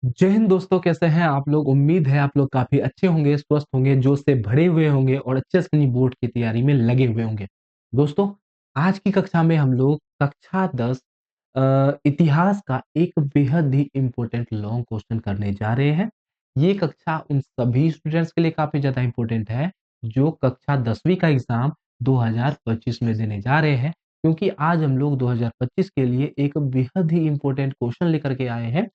जय हिंद दोस्तों, कैसे हैं आप लोग। उम्मीद है आप लोग काफी अच्छे होंगे, स्वस्थ होंगे, जोश से भरे हुए होंगे और अच्छे से अपनी बोर्ड की तैयारी में लगे हुए होंगे। दोस्तों, आज की कक्षा में हम लोग कक्षा 10 इतिहास का एक बेहद ही इम्पोर्टेंट लॉन्ग क्वेश्चन करने जा रहे हैं। ये कक्षा उन सभी स्टूडेंट्स के लिए काफी ज्यादा इम्पोर्टेंट है जो कक्षा 10वीं का एग्जाम 2025 में देने जा रहे हैं, क्योंकि आज हम लोग 2025 के लिए एक बेहद ही इम्पोर्टेंट क्वेश्चन लेकर के आए हैं।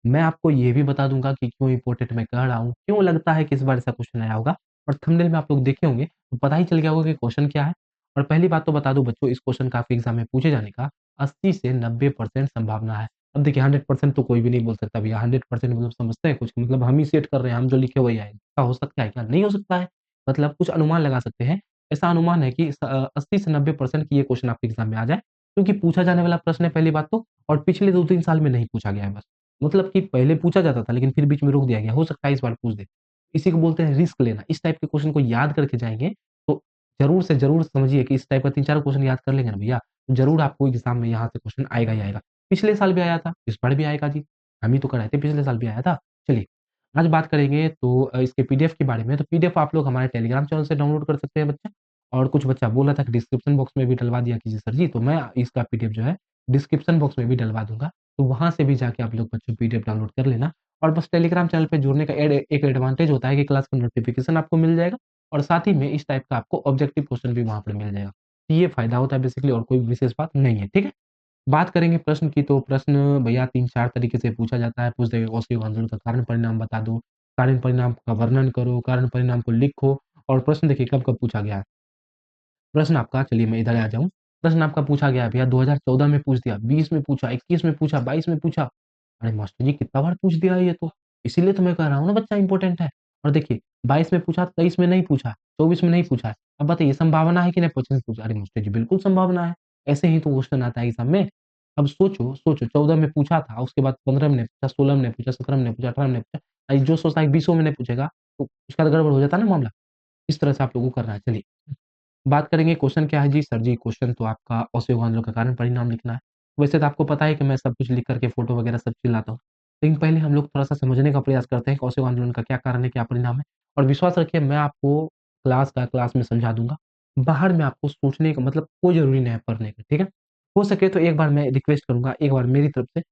मैं आपको ये भी बता दूँगा कि क्यों इम्पोर्टेंट मैं कह रहा हूँ, क्यों लगता है कि इस बार ऐसा क्वेश्चन आया होगा और थंबनेल में आप लोग देखे होंगे, तो पता ही चल गया होगा कि क्वेश्चन क्या है। और पहली बात तो बता दूँ बच्चों, इस क्वेश्चन का आपके एग्ज़ाम में पूछे जाने का 80 से 90% संभावना है। अब देखिए 100% तो कोई भी नहीं बोल सकता भैया, 100% मतलब समझते हैं कुछ, मतलब हम ही सेट कर रहे हैं, हम जो लिखे वही आएगा। ऐसा हो सकता है क्या? नहीं हो सकता है। मतलब कुछ अनुमान लगा सकते हैं। ऐसा अनुमान है कि 80 से 90% कि ये क्वेश्चन आपके एग्ज़ाम में आ जाए, क्योंकि पूछा जाने वाला प्रश्न है पहली बात तो, और पिछले 2-3 साल में नहीं पूछा गया है बस। मतलब कि पहले पूछा जाता था लेकिन फिर बीच में रोक दिया गया, हो सकता है इस बार पूछ दे। इसी को बोलते हैं रिस्क लेना। इस टाइप के क्वेश्चन को याद करके जाएँगे, तो ज़रूर से ज़रूर समझिए कि इस टाइप का 3-4 क्वेश्चन याद कर लेंगे ना भैया, तो ज़रूर आपको एग्ज़ाम में यहाँ से क्वेश्चन आएगा ही आएगा। पिछले साल भी आया था, इस बार भी आएगा जी। हम ही तो कराए थे, पिछले साल भी आया था। चलिए, आज बात करेंगे तो इसके पीडीएफ के बारे में। तो पीडीएफ आप लोग हमारे टेलीग्राम चैनल से डाउनलोड कर सकते हैं बच्चा। और कुछ बच्चा बोल रहा था कि डिस्क्रिप्शन बॉक्स में भी डलवा दिया कीजिए सर जी, तो मैं इसका पीडीएफ जो है डिस्क्रिप्शन बॉक्स में भी डलवा दूँगा। तो वहाँ से भी जाके आप लोग बच्चों पीडीएफ डाउनलोड कर लेना। और बस टेलीग्राम चैनल पे जुड़ने का एक एडवांटेज होता है कि क्लास का नोटिफ़िकेशन आपको मिल जाएगा और साथ ही में इस टाइप का आपको ऑब्जेक्टिव क्वेश्चन भी वहाँ पर मिल जाएगा। ये फ़ायदा होता है बेसिकली, और कोई विशेष बात नहीं है, ठीक है? बात करेंगे प्रश्न की, तो प्रश्न भैया 3-4 तरीके से पूछा जाता है। पूछ देगा कौशिक आंदोलन का कारण परिणाम बता दो, कारण परिणाम का वर्णन करो, कारण परिणाम को लिखो। और प्रश्न देखिए कब-कब पूछा गया है। प्रश्न आपका, चलिए मैं इधर आ जाऊँ। प्रश्न आपका पूछा गया है भैया 2014 में पूछ दिया, 20 में पूछा, 21 में पूछा, 22 में पूछा। अरे मास्टर जी, कितना बार पूछ दिया है ये तो। इसीलिए तो मैं कह रहा हूँ ना बच्चा इम्पोर्टेंट है। और देखिए 22 में पूछा, 23 में नहीं पूछा, 24 में नहीं पूछा है। अब बताइए संभावना है कि नहीं 25 में पूछा? अरे मास्टर जी, बिल्कुल संभावना है। ऐसे ही तो क्वेश्चन आता है एग्ज़ाम में। अब सोचो 14 में पूछा था, उसके बाद 15 में नहीं पूछा, 16 में नहीं पूछा, 17 में नहीं पूछा, 18 में नहीं पूछा। जो सोचता है 20 में नहीं पूछेगा, तो उसका तो गड़बड़ हो जाता है ना मामला। इस तरह से आप लोगों को करना है। चलिए, बात करेंगे क्वेश्चन क्या है जी? सर जी, क्वेश्चन तो आपका अवयव आंदोलन का कारण परिणाम लिखना है। वैसे तो आपको पता है कि मैं सब कुछ लिख कर के फ़ोटो वगैरह सब चीज़ लाता हूँ। लेकिन पहले हम लोग थोड़ा-सा समझने का प्रयास करते हैं कि अवयव आंदोलन का क्या कारण है, क्या परिणाम है? और विश्वास रखिए, मैं आपको क्लास में समझा दूँगा। बाहर में आपको सोचने का मतलब कोई ज़रूरी नहीं है पढ़ने का, ठीक है? हो सके तो एक बार मैं रिक्वेस्ट करूँगा, एक बार मेरी तरफ से,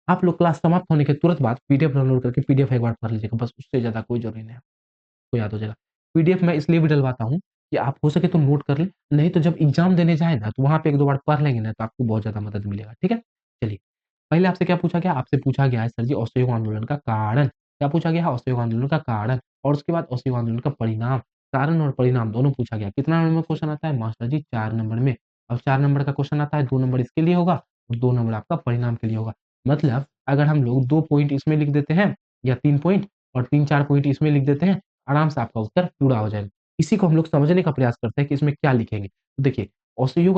आप लोग क्लास समाप्त होने के तुरंत बाद पीडीएफ डाउनलोड करके पीडीएफ एक बार पढ़ लीजिएगा, बस उससे ज़्यादा कोई ज़रूरी नहीं है। आपको याद हो जाएगा। पीडीएफ मैं इसलिए भी डलवाता हूँ कि आप हो सके तो नोट कर लें, नहीं तो जब एग्ज़ाम देने जाएँ ना, तो वहाँ पे 1-2 बार पढ़ लेंगे ना, तो आपको बहुत ज़्यादा मदद मिलेगा, ठीक है? चलिए, पहले आपसे क्या पूछा गया? आपसे पूछा गया है सर जी असहयोग आंदोलन का कारण। क्या पूछा गया है? असहयोग आंदोलन का कारण, और उसके बाद असहयोग आंदोलन का परिणाम। कारण और परिणाम दोनों पूछा गया। कितना नंबर में क्वेश्चन आता है? मास्टर जी 4 नंबर में। अब 4 नंबर का क्वेश्चन आता है, 2 नंबर इसके लिए होगा और 2 नंबर आपका परिणाम के लिए होगा। मतलब अगर हम लोग 2 पॉइंट इसमें लिख देते हैं या 3 पॉइंट और 3-4 पॉइंट इसमें लिख देते हैं, आराम से आपका उत्तर पूरा हो जाएगा। इसी को हम लोग समझने का प्रयास करते हैं कि इसमें क्या लिखेंगे। तो देखिए, असहयोग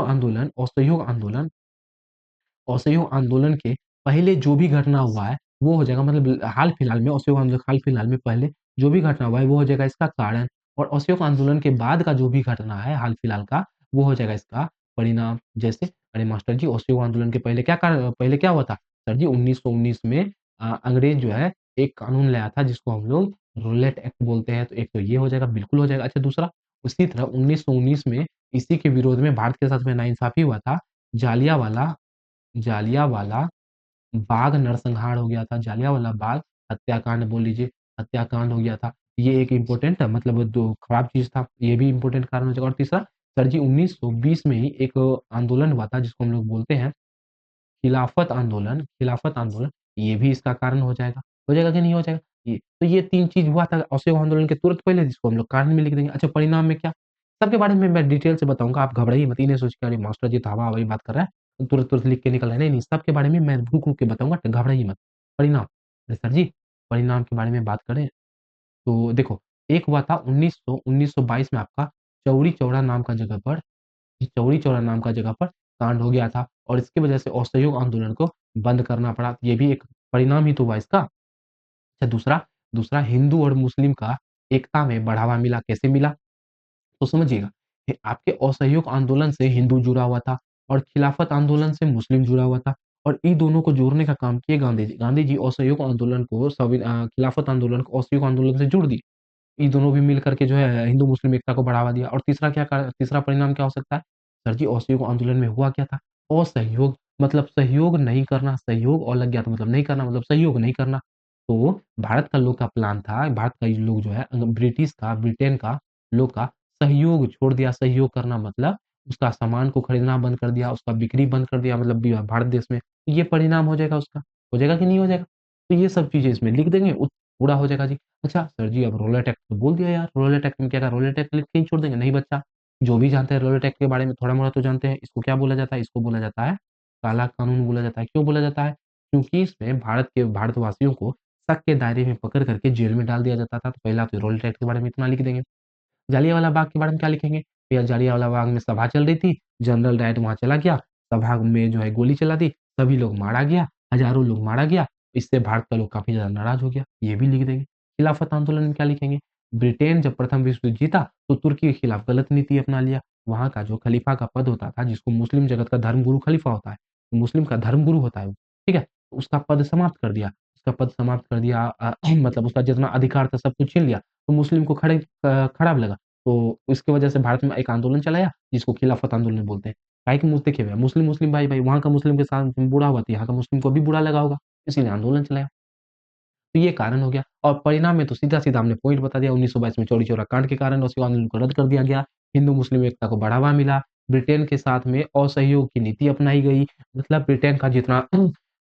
आंदोलन के पहले जो भी घटना हुआ है, वो हो जाएगा, मतलब हाल-फिलहाल में असहयोग आंदोलन हाल-फिलहाल में पहले जो भी घटना हुआ है, वो हो जाएगा इसका कारण। और असहयोग आंदोलन के बाद का जो भी घटना है हाल-फिलहाल का, वो हो जाएगा इसका परिणाम। जैसे, अरे मास्टर जी, असहयोग आंदोलन के पहले क्या हुआ था? सर जी 1919 में अंग्रेज जो है एक कानून लाया था जिसको हम लोग रूलेट एक्ट बोलते हैं, तो एक तो ये हो जाएगा, बिल्कुल हो जाएगा। अच्छा, दूसरा, उसी तरह 1919 में इसी के विरोध में भारत के साथ में नाइंसाफ़ी हुआ था। जालियांवाला जालियांवाला बाग नरसंहार हो गया था, जालियांवाला बाग हत्याकांड बोल लीजिए, हत्याकांड हो गया था। ये एक इम्पोर्टेंट मतलब जो खराब चीज़ था, ये भी इम्पोर्टेंट कारण हो जाएगा। और तीसरा, सर जी 1920 में ही एक आंदोलन हुआ था जिसको हम लोग बोलते हैं खिलाफत आंदोलन, ये भी इसका कारण हो जाएगा। हो जाएगा कि नहीं हो जाएगा? ये 3 चीज़ हुआ था असहयोग आंदोलन के तुरंत पहले, जिसको हम लोग कारण में लिख देंगे। अच्छा, परिणाम में क्या? सबके बारे में मैं डिटेल से बताऊँगा, आप घबराइए मत। ये नहीं सोच के अरे मास्टर जी तो हवा-हवाई बात कर रहा है, तुरंत-तुरंत लिख के निकल रहा है। नहीं, नहीं, सबके बारे में मैं रुक-रुक के बताऊँगा, तो घबराइए मत। परिणाम, अरे सर जी, परिणाम के बारे में बात करें तो देखो, एक हुआ था 1922 में आपका चौरी चौरा नाम का जगह पर चौरी चौरा नाम का जगह पर कांड हो गया था और इसकी वजह से असहयोग आंदोलन को बंद करना पड़ा। ये भी एक परिणाम ही तो हुआ इसका। अच्छा, दूसरा दूसरा हिंदू और मुस्लिम का एकता में बढ़ावा मिला। कैसे मिला? तो समझिएगा, आपके असहयोग आंदोलन से हिंदू जुड़ा हुआ था और खिलाफत आंदोलन से मुस्लिम जुड़ा हुआ था। और इन दोनों को जोड़ने का काम किए गांधी जी। गांधी जी असहयोग आंदोलन को खिलाफत आंदोलन को असहयोग आंदोलन से जोड़ दिए। ये दोनों भी मिल करके जो है हिंदू मुस्लिम एकता को बढ़ावा दिया। और तीसरा परिणाम क्या हो सकता है? सर जी, असहयोग आंदोलन में हुआ क्या था? असहयोग मतलब सहयोग नहीं करना, सहयोग और लग गया था मतलब नहीं करना, मतलब सहयोग नहीं करना। तो भारत का लोग का प्लान था, भारत का ये लोग जो है ब्रिटिश का, ब्रिटेन का लोग का सहयोग छोड़ दिया। सहयोग करना मतलब उसका सामान को खरीदना बंद कर दिया, उसका बिक्री बंद कर दिया, मतलब भारत देश में। ये परिणाम हो जाएगा उसका, हो जाएगा कि नहीं हो जाएगा? तो ये सब चीजें इसमें लिख देंगे, पूरा हो जाएगा जी। अच्छा सर जी, अब रोलेट एक्ट तो बोल दिया यार, रोलेट एक्ट में क्या था? रोलेट एक्ट लिख के ही छोड़ देंगे? नहीं बच्चा, जो भी जानते हैं रोलेट एक्ट के बारे में थोड़ा-मोड़ा तो जानते हैं। इसको क्या बोला जाता है? इसको बोला जाता है काला कानून बोला जाता है। क्यों बोला जाता है? क्योंकि इसमें भारतवासियों को शक के दायरे में पकड़ करके जेल में डाल दिया जाता था। तो पहला तो रोलेट एक्ट के बारे में इतना लिख देंगे। जालियांवाला बाग के बारे में क्या लिखेंगे? भैया जालियांवाला बाग में सभा चल रही थी, जनरल डायर वहाँ चला गया, सभा में जो है गोली चला दी, सभी लोग मारा गया, हज़ारों लोग मारा गया। इससे भारत का लोग काफ़ी ज़्यादा नाराज़ हो गया, ये भी लिख देंगे। खिलाफत आंदोलन में क्या लिखेंगे? ब्रिटेन जब प्रथम विश्व युद्ध जीता, तो तुर्की के खिलाफ गलत नीति अपना लिया। वहाँ का जो खलीफा का पद होता था, जिसको मुस्लिम जगत का धर्मगुरु खलीफा होता है, मुस्लिम का धर्मगुरु होता है वो, ठीक है? उसका पद समाप्त कर दिया। उसका पद समाप्त कर दिया मतलब उसका जितना अधिकार था सब कुछ छीन लिया। तो मुस्लिम को खराब लगा। तो इसकी वजह से भारत में एक आंदोलन चलाया जिसको खिलाफत आंदोलन बोलते हैं। काहे कि देखिए भैया, मुस्लिम मुस्लिम भाई-भाई, वहाँ का मुस्लिम के साथ बुरा हुआ तो यहाँ का मुस्लिम को भी बुरा लगा होगा, इसीलिए आंदोलन चलाया। तो ये कारण हो गया और परिणाम में तो सीधा-सीधा हमने पॉइंट बता दिया। 1922 में चौरी चौरा कांड के कारण उस आंदोलन को रद्द कर दिया गया। हिंदू-मुस्लिम एकता को बढ़ावा मिला। ब्रिटेन के साथ में असहयोग की नीति अपनाई गई। मतलब ब्रिटेन का जितना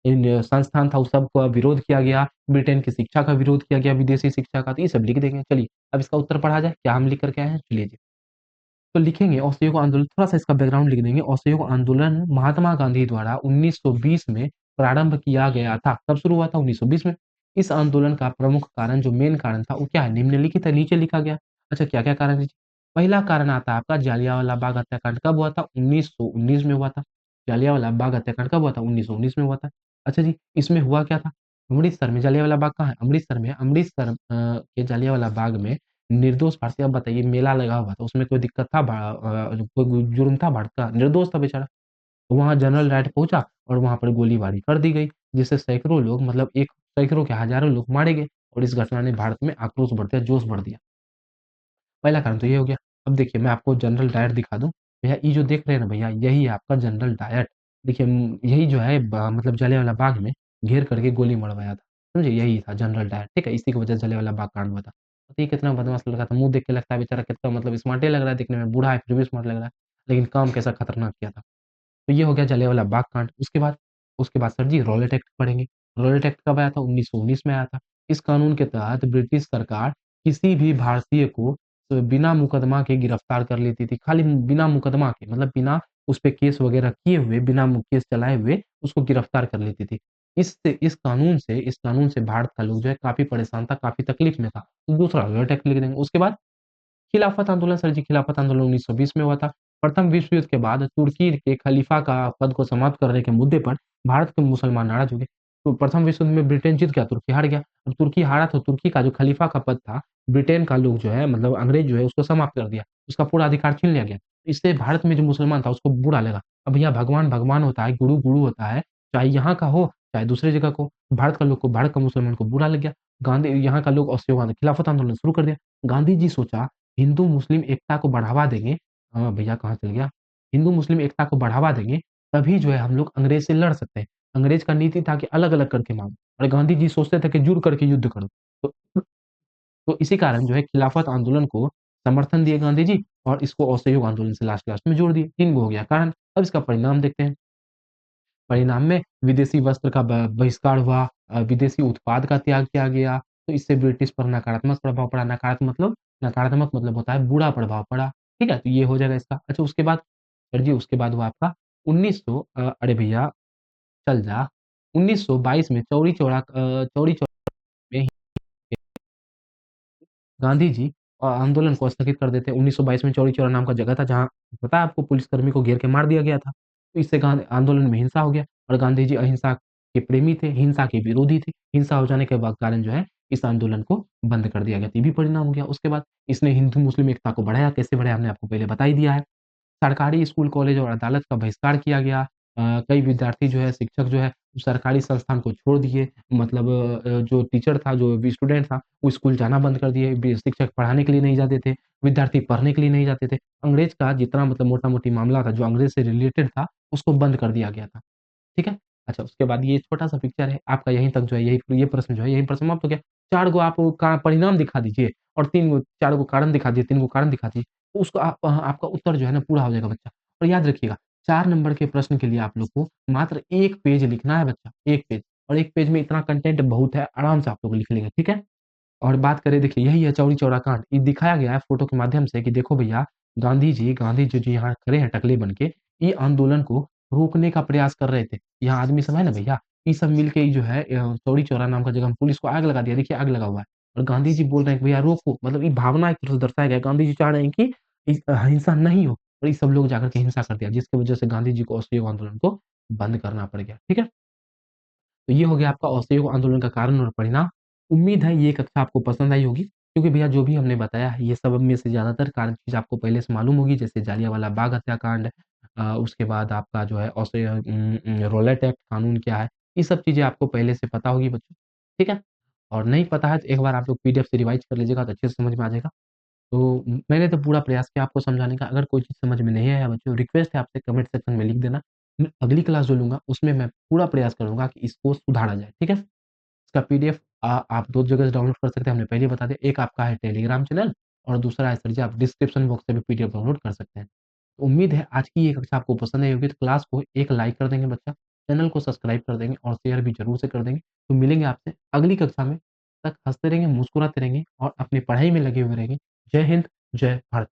इन संस्थान था उस सब का विरोध किया गया। ब्रिटेन की शिक्षा का विरोध किया गया, विदेशी शिक्षा का। तो ये सब लिख देंगे। चलिए, अब इसका उत्तर पढ़ा जाए। क्या हम लिख कर के आए हैं? चलिए जी। तो लिखेंगे असहयोग आंदोलन, थोड़ा-सा इसका बैकग्राउंड लिख देंगे। असहयोग आंदोलन महात्मा गांधी द्वारा 1920 में प्रारंभ किया गया था। कब शुरू हुआ था? 1920 में। इस आंदोलन का प्रमुख कारण, जो मेन कारण था, वो क्या है? निम्नलिखित है, नीचे लिखा गया। अच्छा, क्या-क्या कारण है जी? पहला कारण आता है आपका जलियांवाला बाग हत्याकांड। कब हुआ था? 1919 में हुआ था। जलियांवाला बाग हत्याकांड कब हुआ था? 1919 में हुआ था। अच्छा जी, इसमें हुआ क्या था? अमृतसर में। जलियांवाला बाग कहाँ है? अमृतसर में है। अमृतसर के जलियांवाला बाग में निर्दोष भारतीय, अब बताइए, मेला लगा हुआ था, उसमें कोई दिक्कत था? कोई जुर्म था भारत का? निर्दोष था बेचारा। वहाँ जनरल डायर पहुँचा और वहाँ पर गोलीबारी कर दी गई, जिससे सैकड़ों लोग, मतलब एक सैकड़ों क्या हज़ारों लोग मारे गए और इस घटना ने भारत में आक्रोश बढ़ दिया, जोश बढ़ दिया। पहला कारण तो ये हो गया। अब देखिए, मैं आपको जनरल डायर दिखा दूँ। भैया ये जो देख रहे हैं ना भैया, यही है आपका जनरल डायर। देखिए यही जो है मतलब जलियांवाला बाग में घेर करके गोली मरवाया था। समझे? यही था जनरल डायर, ठीक है? इसी की वजह से जलियांवाला बाग कांड हुआ था। पता है कितना बदमाश लड़का था, मुँह देख के लगता है बेचारा कितना, मतलब स्मार्ट ही लग रहा है दिखने में, बूढ़ा है फिर भी स्मार्ट लग रहा है। लेकिन काम कैसा खतरनाक किया था। तो ये हो गया जलियांवाला बाग कांड। उसके बाद सर जी रॉलेट एक्ट पढ़ेंगे। रॉलेट एक्ट कब आया था? 1919 में आया था। इस कानून के तहत ब्रिटिश सरकार किसी भी भारतीय को बिना मुकदमा के गिरफ्तार कर लेती थी। खाली बिना मुकदमा के, मतलब बिना उस पे केस वगैरह किए हुए, बिना केस चलाए हुए उसको गिरफ्तार कर लेती थी। इस कानून से भारत का लोग जो है काफ़ी परेशान था, काफ़ी तकलीफ में था। तो दूसरा रॉलेट एक्ट लिख देंगे। उसके बाद खिलाफत आंदोलन सर जी, खिलाफत आंदोलन 1920 में हुआ था। प्रथम विश्व युद्ध के बाद तुर्की के खलीफा का पद को समाप्त करने के मुद्दे पर भारत के मुसलमान नाराज़ हो गए। तो प्रथम विश्व युद्ध में ब्रिटेन जीत गया, तुर्की हार गया। अब तुर्की हारा तो तुर्की का जो खलीफा का पद था, ब्रिटेन का लोग जो है, मतलब अंग्रेज जो है, उसको समाप्त कर दिया। उसका पूरा अधिकार छीन लिया गया। इससे भारत में जो मुसलमान था उसको बुरा लगा। अब भैया भगवान, भगवान होता है, गुरु, गुरु होता है, चाहे यहाँ का हो, चाहे दूसरी जगह का हो। भारत का लोग को, भारत का मुसलमान को बुरा लग गया। गांधी यहाँ का लोग असहयोग खिलाफत आंदोलन शुरू कर दिया। गांधी जी सोचा हिंदू मुस्लिम एकता को बढ़ावा देंगे। भैया कहाँ चल गया? हिंदू मुस्लिम एकता को बढ़ावा देंगे, तभी जो है हम लोग अंग्रेज से लड़ सकते हैं। अंग्रेज का नीति था कि अलग-अलग करके मारो और गांधी जी सोचते थे कि जुड़ करके युद्ध करो। तो इसी कारण जो है खिलाफत आंदोलन को समर्थन दिए गांधी जी और इसको असहयोग आंदोलन से लास्ट लास्ट में जोड़ दिए। 3 गो हो गया कारण। अब इसका परिणाम देखते हैं। परिणाम में विदेशी वस्त्र का बहिष्कार हुआ, विदेशी उत्पाद का त्याग किया गया। तो इससे ब्रिटिश पर नकारात्मक प्रभाव पड़ा। नकारात्मक मतलब होता है बुरा प्रभाव पड़ा। ठीक है? तो ये हो जाएगा इसका। अच्छा, उसके बाद सर जी, उसके बाद हुआ आपका 1900, अरे भैया चल जा, 1922 में चौरी चौरा में गांधी जी आंदोलन को स्थगित कर देते हैं। 1922 में चौरी चौरा नाम का जगह था जहाँ, पता है आपको, पुलिसकर्मी को घेर के मार दिया गया था। तो इससे आंदोलन में हिंसा हो गया और गांधी जी अहिंसा के प्रेमी थे, हिंसा के विरोधी थे। हिंसा हो जाने के बाद कारण जो है इस आंदोलन को बंद कर दिया गया। तो ये भी परिणाम हो गया। उसके बाद इसने हिंदू मुस्लिम एकता को बढ़ाया। कैसे बढ़ाया हमने आपको पहले बता ही दिया है। सरकारी स्कूल, कॉलेज और अदालत का बहिष्कार किया गया। कई विद्यार्थी जो है, शिक्षक जो है, सरकारी संस्थान को छोड़ दिए। मतलब जो टीचर था, जो भी स्टूडेंट था, वो स्कूल जाना बंद कर दिए। शिक्षक पढ़ाने के लिए नहीं जाते थे, विद्यार्थी पढ़ने के लिए नहीं जाते थे। अंग्रेज का जितना मतलब मोटा-मोटी मामला था, जो अंग्रेज से रिलेटेड था, उसको बंद कर दिया गया था। ठीक है? अच्छा, उसके बाद ये छोटा-सा पिक्चर है, आपका यहीं तक जो है, यही ये प्रश्न जो है, यहीं पर समाप्त हो गया। 4 गो आप का परिणाम दिखा दीजिए और 3 गो 4 गो कारण दिखा दीजिए, 3 गो कारण दिखा दीजिए, तो उसको आपका उत्तर जो है ना पूरा हो जाएगा बच्चा। और याद रखिएगा, 4 नंबर के प्रश्न के लिए आप लोग को मात्र 1 पेज लिखना है बच्चा, 1 पेज, और 1 पेज में इतना कंटेंट बहुत है, आराम से आप लोग लिख लेंगे, ठीक है? और बात करें, देखिए यही है चौरी चौरा कांड। ये दिखाया गया है फ़ोटो के माध्यम से कि देखो भैया, गांधी जी जो यहाँ खड़े हैं टकले बन के, ये आंदोलन को रोकने का प्रयास कर रहे थे। यहाँ आदमी सब है ना भैया, ये सब मिल के जो है चौरी चौरा नाम का जगह में पुलिस को आग लगा दिया। देखिए आग लगा हुआ है और गांधी जी बोल रहे हैं कि भैया रोको। मतलब ये भावना एक तरह से दर्शाया गया है। गांधी जी चाह रहे हैं कि हिंसा नहीं हो, और ये सब लोग जाकर के हिंसा कर दिया, जिसकी वजह से गांधी जी को असहयोग आंदोलन को बंद करना पड़ गया। ठीक है? तो ये हो गया आपका असहयोग आंदोलन का कारण और परिणाम। उम्मीद है ये कक्षा आपको पसंद आई होगी, क्योंकि भैया जो भी हमने बताया है, ये सब में से ज़्यादातर कारण चीज़ आपको पहले से मालूम होगी, जैसे जलियांवाला बाग हत्याकांड, उसके बाद आपका जो है रौलट एक्ट कानून क्या है, ये सब चीज़ें आपको पहले से पता होगी बच्चों, ठीक है? और नहीं पता है तो एक बार आप लोग पीडीएफ से रिवाइज़ कर लीजिएगा तो अच्छे से समझ में आ जाएगा। तो मैंने तो पूरा प्रयास किया आपको समझाने का। अगर कोई चीज़ समझ में नहीं आया बच्चों, रिक्वेस्ट है आपसे कमेंट सेक्शन में लिख देना। मैं अगली क्लास जो लूँगा उसमें मैं पूरा प्रयास करूँगा कि इसको सुधारा जाए, ठीक है? इसका पीडीएफ आप 2 जगह से डाउनलोड कर सकते हैं, हमने पहले ही बता दिया। एक आपका है टेलीग्राम चैनल और दूसरा है सर जी, आप डिस्क्रिप्शन बॉक्स से भी पीडीएफ डाउनलोड कर सकते हैं। तो उम्मीद है आज की ये कक्षा आपको पसंद आई होगी, तो क्लास को एक लाइक कर देंगे बच्चा, चैनल को सब्सक्राइब कर देंगे और शेयर भी ज़रूर से कर देंगे। तो मिलेंगे आपसे अगली कक्षा में, तब तक हँसते रहेंगे, मुस्कुराते रहेंगे और अपनी पढ़ाई में लगे हुए रहेंगे। जय हिंद, जय भारत।